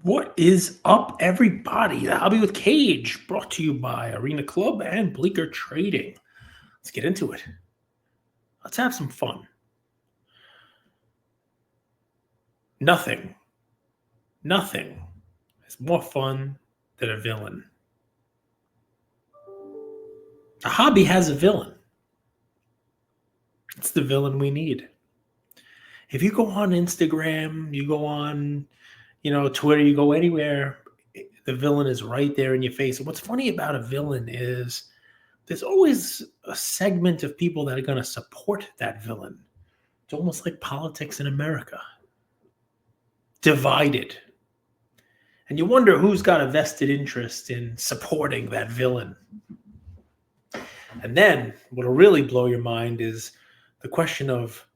What is up, everybody? The Hobby with Cage, brought to you by Arena Club and Bleaker Trading. Let's get into it. Let's have some fun. Nothing is more fun than a villain. The hobby has a villain. It's the villain we need. If you go on Instagram, you go on, Twitter, you go anywhere, the villain is right there in your face. And what's funny about a villain is there's always a segment of people that are going to support that villain. It's almost like politics in America. Divided. And you wonder who's got a vested interest in supporting that villain. And then what'll really blow your mind is the question of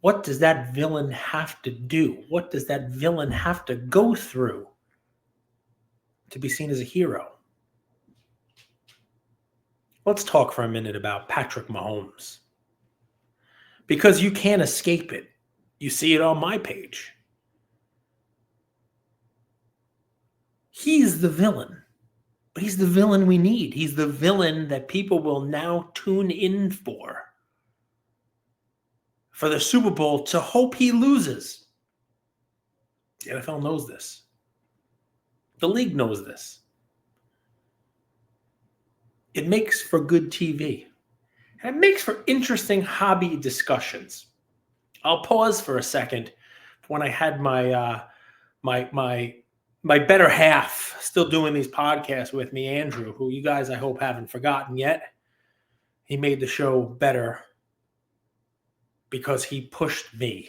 what does that villain have to do? What does that villain have to go through to be seen as a hero? Let's talk for a minute about Patrick Mahomes. Because you can't escape it. You see it on my page. He's the villain, but he's the villain we need. He's the villain that people will now tune in for the Super Bowl to hope he loses. The NFL knows this. The league knows this. It makes for good TV. And it makes for interesting hobby discussions. I'll pause for a second when I had my better half still doing these podcasts with me, Andrew, who you guys I hope haven't forgotten yet. He made the show better because he pushed me,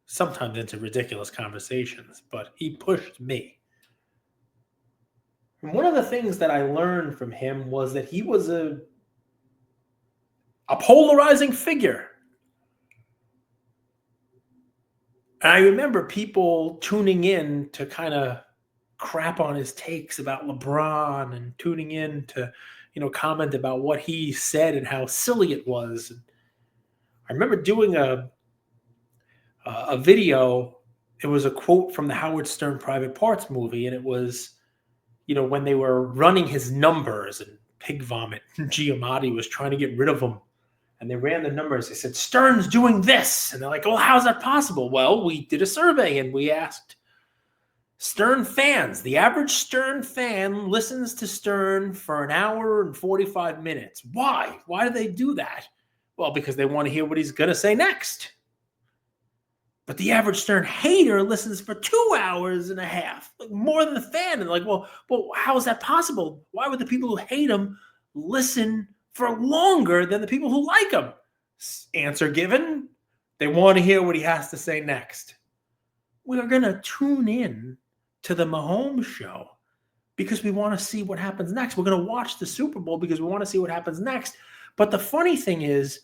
sometimes into ridiculous conversations, but he pushed me. And one of the things that I learned from him was that he was a polarizing figure. And I remember people tuning in to kind of crap on his takes about LeBron and tuning in to, comment about what he said and how silly it was. And I remember doing a video. It was a quote from the Howard Stern Private Parts movie, and it was, when they were running his numbers and Pig Vomit, Giamatti was trying to get rid of him. And they ran the numbers. They said, Stern's doing this. And they're like, well, how's that possible? Well, we did a survey and we asked Stern fans. The average Stern fan listens to Stern for an hour and 45 minutes. Why? Why do they do that? Well, because they want to hear what he's going to say next. But the average Stern hater listens for 2 hours and a half, like more than the fan. And like, well, how is that possible? Why would the people who hate him listen for longer than the people who like him? Answer given. They want to hear what he has to say next. We're going to tune in to the Mahomes show because we want to see what happens next. We're going to watch the Super Bowl because we want to see what happens next. But the funny thing is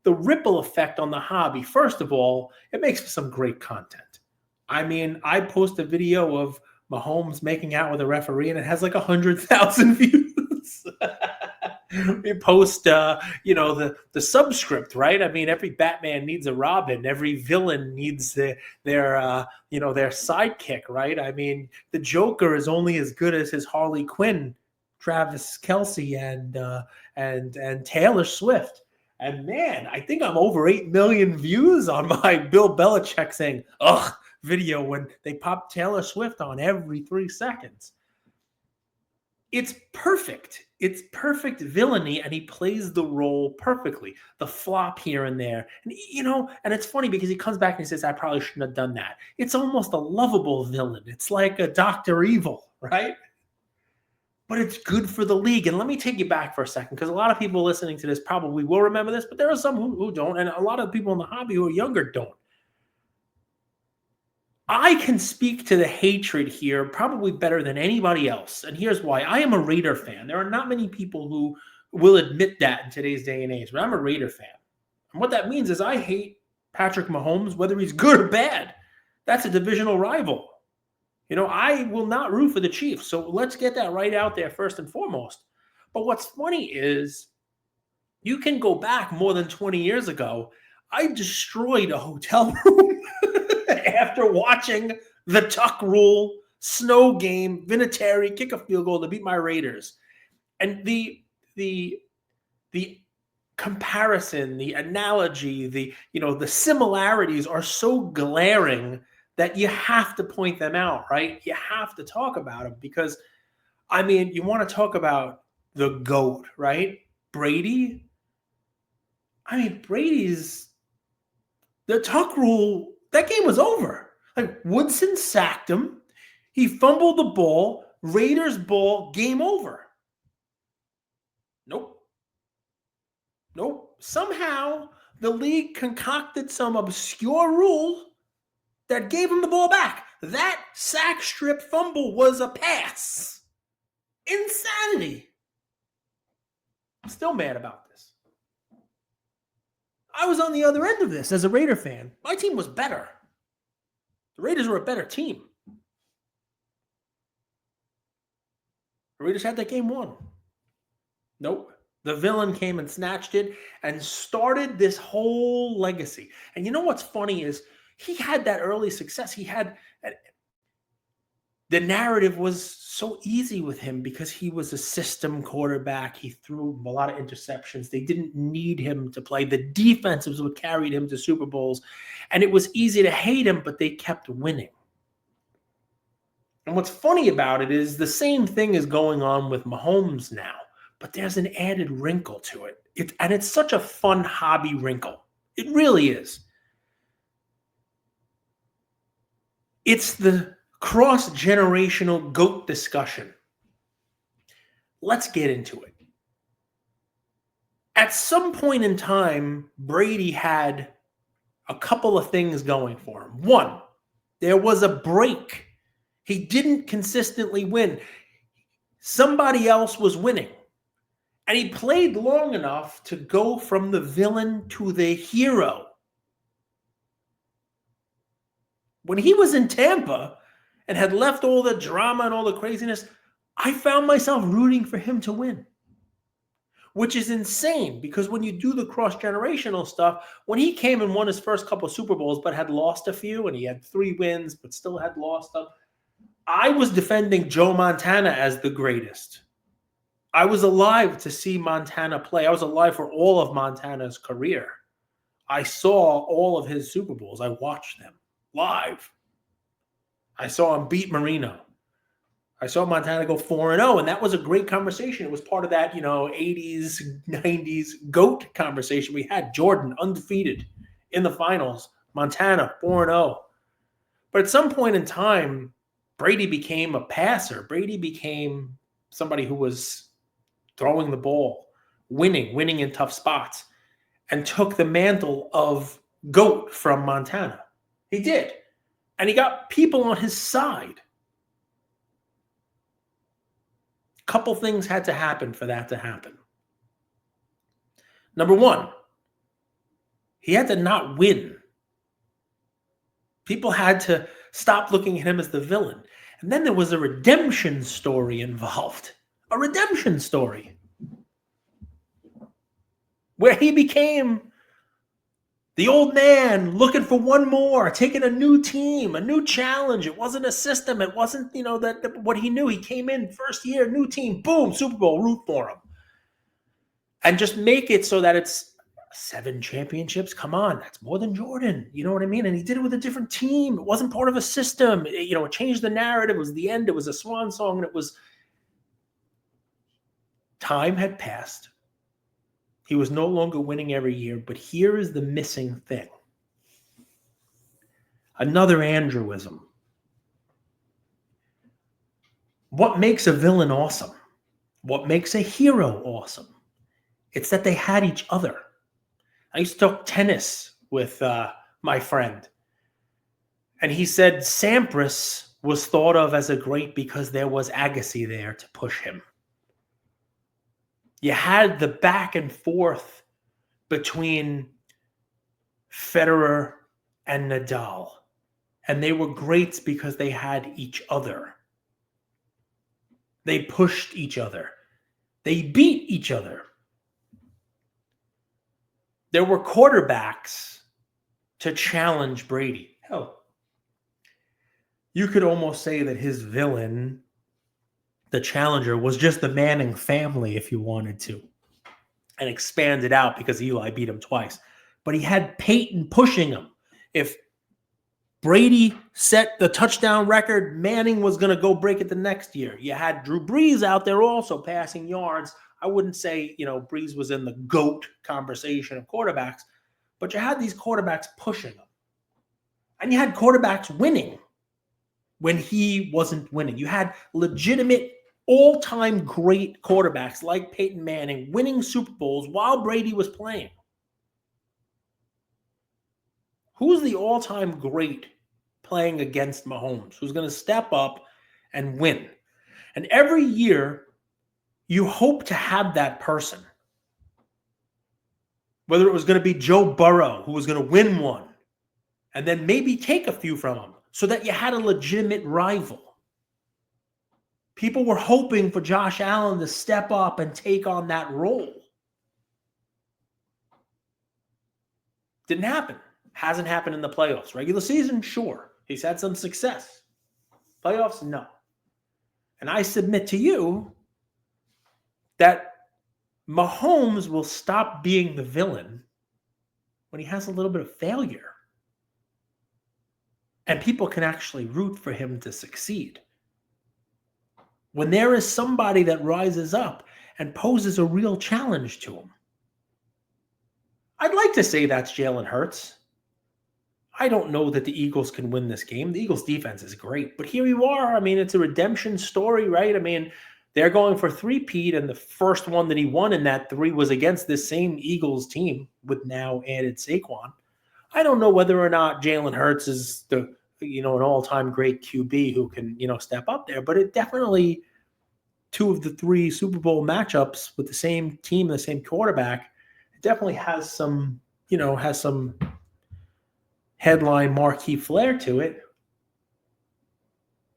the ripple effect on the hobby. First of all, it makes for some great content. I mean, I post a video of Mahomes making out with a referee and it has like 100,000 views. We post, the subscript, right? I mean, every Batman needs a Robin. Every villain needs their sidekick, right? I mean, the Joker is only as good as his Harley Quinn, Travis Kelce, and Taylor Swift. And man, I think I'm over 8 million views on my Bill Belichick saying, ugh, video when they pop Taylor Swift on every 3 seconds. It's perfect. It's perfect villainy, and he plays the role perfectly. The flop here and there. And, and it's funny because he comes back and he says, I probably shouldn't have done that. It's almost a lovable villain. It's like a Dr. Evil, right? But it's good for the league. And let me take you back for a second, because a lot of people listening to this probably will remember this, but there are some who don't, and a lot of people in the hobby who are younger don't. I can speak to the hatred here probably better than anybody else. And here's why. I am a Raider fan. There are not many people who will admit that in today's day and age, but I'm a Raider fan. And what that means is I hate Patrick Mahomes, whether he's good or bad. That's a divisional rival. I will not root for the Chiefs. So let's get that right out there first and foremost. But what's funny is you can go back more than 20 years ago. I destroyed a hotel room after watching the Tuck Rule snow game, Vinatieri, kick a field goal to beat my Raiders. And the comparison, the analogy, the similarities are so glaring that you have to point them out, right? You have to talk about them because, I mean, you want to talk about the GOAT, right? Brady. I mean, the tuck rule, that game was over. Like, Woodson sacked him. He fumbled the ball. Raiders ball, game over. Nope. Somehow, the league concocted some obscure rule that gave him the ball back. That sack strip fumble was a pass. Insanity. I'm still mad about this. I was on the other end of this as a Raider fan. My team was better. The Raiders were a better team. The Raiders had that game won. Nope. The villain came and snatched it and started this whole legacy. And you know what's funny is he had that early success. The narrative was so easy with him because he was a system quarterback. He threw a lot of interceptions. They didn't need him to play. The defense was what carried him to Super Bowls. And it was easy to hate him, but they kept winning. And what's funny about it is the same thing is going on with Mahomes now, but there's an added wrinkle to it. It's such a fun hobby wrinkle. It really is. It's the cross-generational GOAT discussion. Let's get into it. At some point in time, Brady had a couple of things going for him. One, there was a break. He didn't consistently win. Somebody else was winning. And he played long enough to go from the villain to the hero. When he was in Tampa and had left all the drama and all the craziness, I found myself rooting for him to win. Which is insane because when you do the cross-generational stuff, when he came and won his first couple of Super Bowls but had lost a few and he had 3 wins but still had lost them, I was defending Joe Montana as the greatest. I was alive to see Montana play. I was alive for all of Montana's career. I saw all of his Super Bowls. I watched them live. I saw him beat Marino. I saw Montana go 4-0, and that was a great conversation. It was part of that, 80s, 90s GOAT conversation we had. Jordan, undefeated in the finals. Montana, 4-0. But at some point in time, Brady became a passer. Brady became somebody who was throwing the ball, winning in tough spots, and took the mantle of GOAT from Montana. He did. And he got people on his side. A couple things had to happen for that to happen. Number one, he had to not win. People had to stop looking at him as the villain. And then there was a redemption story involved. A redemption story. Where he became the old man looking for one more, taking a new team, a new challenge. It wasn't a system. It wasn't, what he knew. He came in first year, new team, boom, Super Bowl, root for him. And just make it so that it's 7 championships. Come on, that's more than Jordan. You know what I mean? And he did it with a different team. It wasn't part of a system. It changed the narrative. It was the end. It was a swan song. And it was, time had passed. He was no longer winning every year, but here is the missing thing. Another Andrewism. What makes a villain awesome? What makes a hero awesome? It's that they had each other. I used to talk tennis with my friend, and he said Sampras was thought of as a great because there was Agassi there to push him. You had the back and forth between Federer and Nadal. And they were greats because they had each other. They pushed each other. They beat each other. There were quarterbacks to challenge Brady. Hell, You could almost say that his villain, the challenger, was just the Manning family if you wanted to, and expand it out because Eli beat him twice. But he had Peyton pushing him. If Brady set the touchdown record, Manning was going to go break it the next year. You had Drew Brees out there also passing yards. I wouldn't say, Brees was in the GOAT conversation of quarterbacks, but you had these quarterbacks pushing him. And you had quarterbacks winning when he wasn't winning. You had legitimate all-time great quarterbacks like Peyton Manning winning Super Bowls while Brady was playing. Who's the all-time great playing against Mahomes? Who's going to step up and win? And every year, you hope to have that person. Whether it was going to be Joe Burrow, who was going to win one, and then maybe take a few from him, so that you had a legitimate rival. People were hoping for Josh Allen to step up and take on that role. Didn't happen. Hasn't happened in the playoffs. Regular season, sure. He's had some success. Playoffs, no. And I submit to you that Mahomes will stop being the villain when he has a little bit of failure. And people can actually root for him to succeed. When there is somebody that rises up and poses a real challenge to him. I'd like to say that's Jalen Hurts. I don't know that the Eagles can win this game. The Eagles' defense is great. But here you are. I mean, it's a redemption story, right? I mean, they're going for three-peat, and the first one that he won in that 3 was against this same Eagles team with now added Saquon. I don't know whether or not Jalen Hurts is an all-time great QB who can, step up there, but it definitely 2 of the 3 Super Bowl matchups with the same team, the same quarterback, it definitely has some headline marquee flair to it.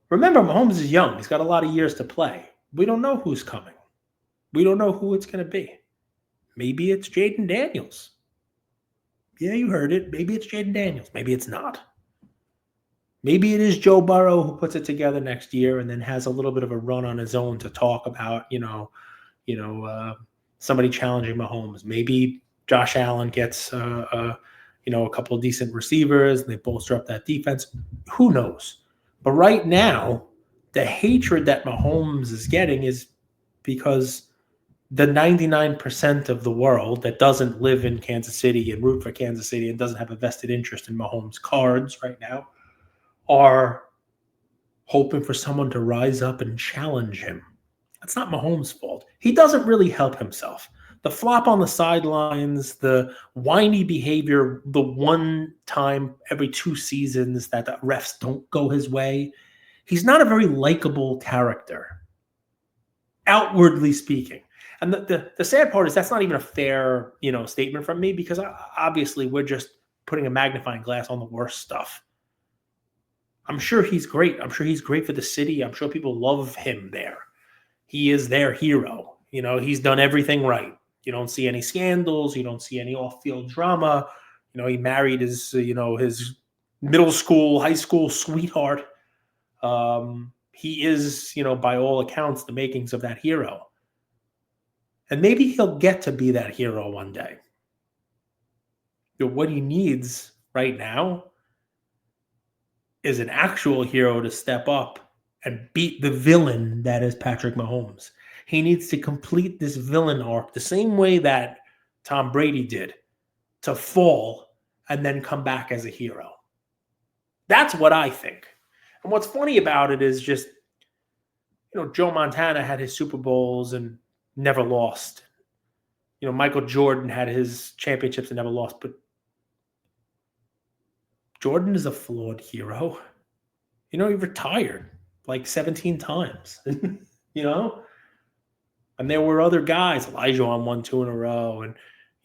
Remember, Mahomes is young. He's got a lot of years to play. We don't know who's coming. We don't know who it's going to be. Maybe it's Jaden Daniels. Yeah, you heard it. Maybe it's Jaden Daniels. Maybe it's not. Maybe it is Joe Burrow who puts it together next year and then has a little bit of a run on his own to talk about, somebody challenging Mahomes. Maybe Josh Allen gets, a couple of decent receivers and they bolster up that defense. Who knows? But right now, the hatred that Mahomes is getting is because the 99% of the world that doesn't live in Kansas City and root for Kansas City and doesn't have a vested interest in Mahomes' cards right now are hoping for someone to rise up and challenge him. That's not Mahomes' fault. He doesn't really help himself. The flop on the sidelines, the whiny behavior, the one time every 2 seasons that the refs don't go his way, he's not a very likable character, outwardly speaking. And the sad part is that's not even a fair, statement from me, because obviously we're just putting a magnifying glass on the worst stuff. I'm sure he's great. I'm sure he's great for the city. I'm sure people love him there. He is their hero. He's done everything right. You don't see any scandals. You don't see any off-field drama. He married his, his middle school, high school sweetheart. He is, by all accounts, the makings of that hero. And maybe he'll get to be that hero one day. What he needs right now is an actual hero to step up and beat the villain that is Patrick Mahomes. He needs to complete this villain arc the same way that Tom Brady did, to fall and then come back as a hero. That's what I think. And what's funny about it is just, Joe Montana had his Super Bowls and never lost. Michael Jordan had his championships and never lost. But Jordan is a flawed hero. He retired like 17 times, And there were other guys. Elijah won 2 in a row. And,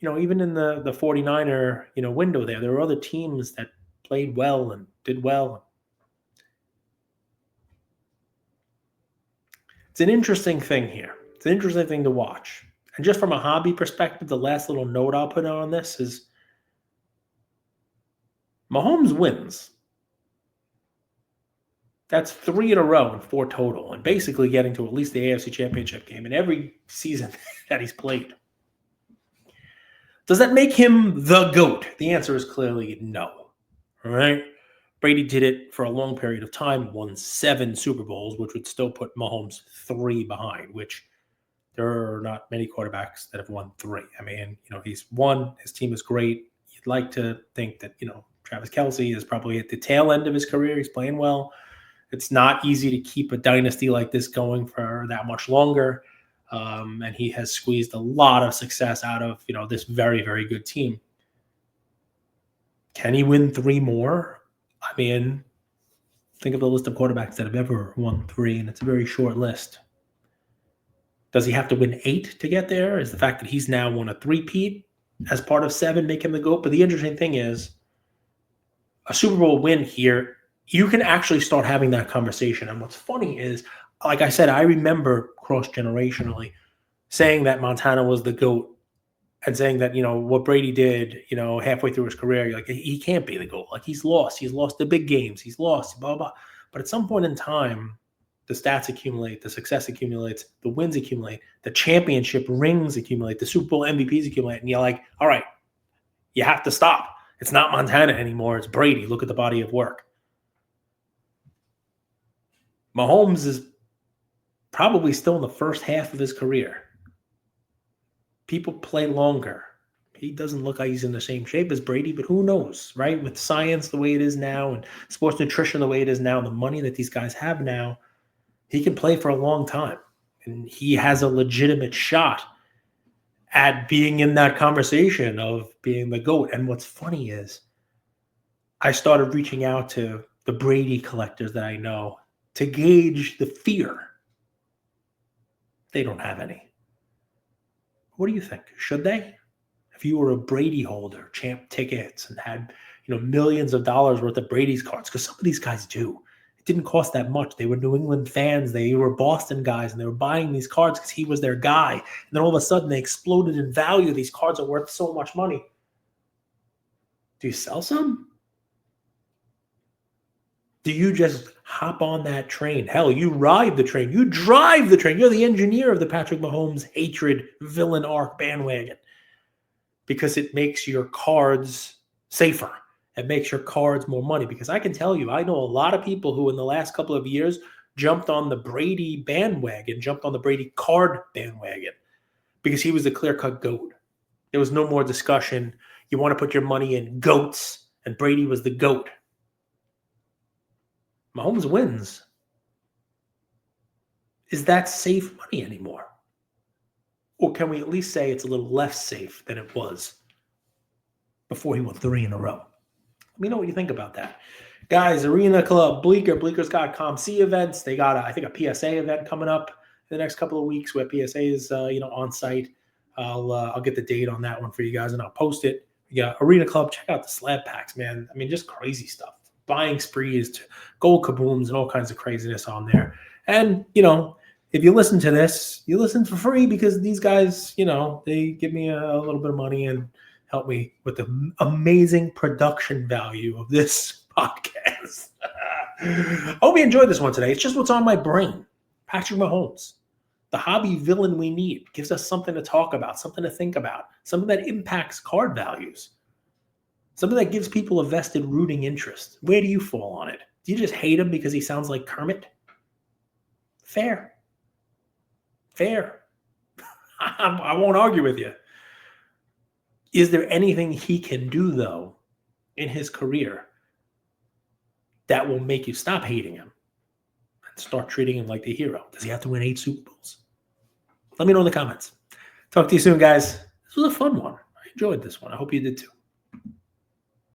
even in the 49er, window there were other teams that played well and did well. It's an interesting thing here. It's an interesting thing to watch. And just from a hobby perspective, the last little note I'll put on this is Mahomes wins. That's 3 in a row and 4 total, and basically getting to at least the AFC Championship game in every season that he's played. Does that make him the GOAT? The answer is clearly no. All right? Brady did it for a long period of time, won 7 Super Bowls, which would still put Mahomes 3 behind, which there are not many quarterbacks that have won 3. I mean, he's won. His team is great. You'd like to think that, Travis Kelce is probably at the tail end of his career. He's playing well. It's not easy to keep a dynasty like this going for that much longer. And he has squeezed a lot of success out of, this very, very good team. Can he win 3 more? I mean, think of the list of quarterbacks that have ever won 3, and it's a very short list. Does he have to win 8 to get there? Is the fact that he's now won a 3-peat as part of 7 make him the GOAT? But the interesting thing is, a Super Bowl win here, you can actually start having that conversation. And what's funny is, like I said, I remember cross-generationally saying that Montana was the GOAT and saying that, what Brady did, halfway through his career, you're like, he can't be the GOAT. Like, he's lost. He's lost the big games. He's lost, blah, blah. But at some point in time, the stats accumulate, the success accumulates, the wins accumulate, the championship rings accumulate, the Super Bowl MVPs accumulate, and you're like, all right, you have to stop. It's not Montana anymore. It's Brady. Look at the body of work. Mahomes is probably still in the first half of his career. People play longer. He doesn't look like he's in the same shape as Brady, but who knows, right? With science the way it is now and sports nutrition the way it is now, and the money that these guys have now, he can play for a long time. And he has a legitimate shot at being in that conversation of being the GOAT. And what's funny is I started reaching out to the Brady collectors that I know to gauge the fear. They don't have any. What do you think? Should they? If you were a Brady holder, champ tickets, and had millions of dollars worth of Brady's cards, because some of these guys do. It didn't cost that much. They were New England fans. They were Boston guys, and they were buying these cards because he was their guy. And then all of a sudden, they exploded in value. These cards are worth so much money. Do you sell some? Do you just hop on that train? Hell, you ride the train. You drive the train. You're the engineer of the Patrick Mahomes hatred villain arc bandwagon because it makes your cards safer. It makes your cards more money. Because I can tell you, I know a lot of people who in the last couple of years jumped on the Brady bandwagon, jumped on the Brady card bandwagon because he was the clear-cut GOAT. There was no more discussion. You want to put your money in GOATs, and Brady was the GOAT. Mahomes wins. Is that safe money anymore? Or can we at least say it's a little less safe than it was before he won 3 in a row? Let me know what you think about that. Guys, Arena Club, Bleecker, Bleakers.com, see events. They got, I think, a PSA event coming up in the next couple of weeks where PSA is, on site. I'll get the date on that one for you guys, and I'll post it. Yeah, Arena Club, check out the slab packs, man. I mean, just crazy stuff. Buying sprees to gold kabooms and all kinds of craziness on there. And, if you listen to this, you listen for free because these guys, they give me a little bit of money and help me with the amazing production value of this podcast. I hope you enjoyed this one today. It's just what's on my brain. Patrick Mahomes, the hobby villain we need, gives us something to talk about, something to think about, something that impacts card values, something that gives people a vested rooting interest. Where do you fall on it? Do you just hate him because he sounds like Kermit? Fair. I won't argue with you. Is there anything he can do, though, in his career that will make you stop hating him and start treating him like the hero? Does he have to win 8 Super Bowls? Let me know in the comments. Talk to you soon, guys. This was a fun one. I enjoyed this one. I hope you did too.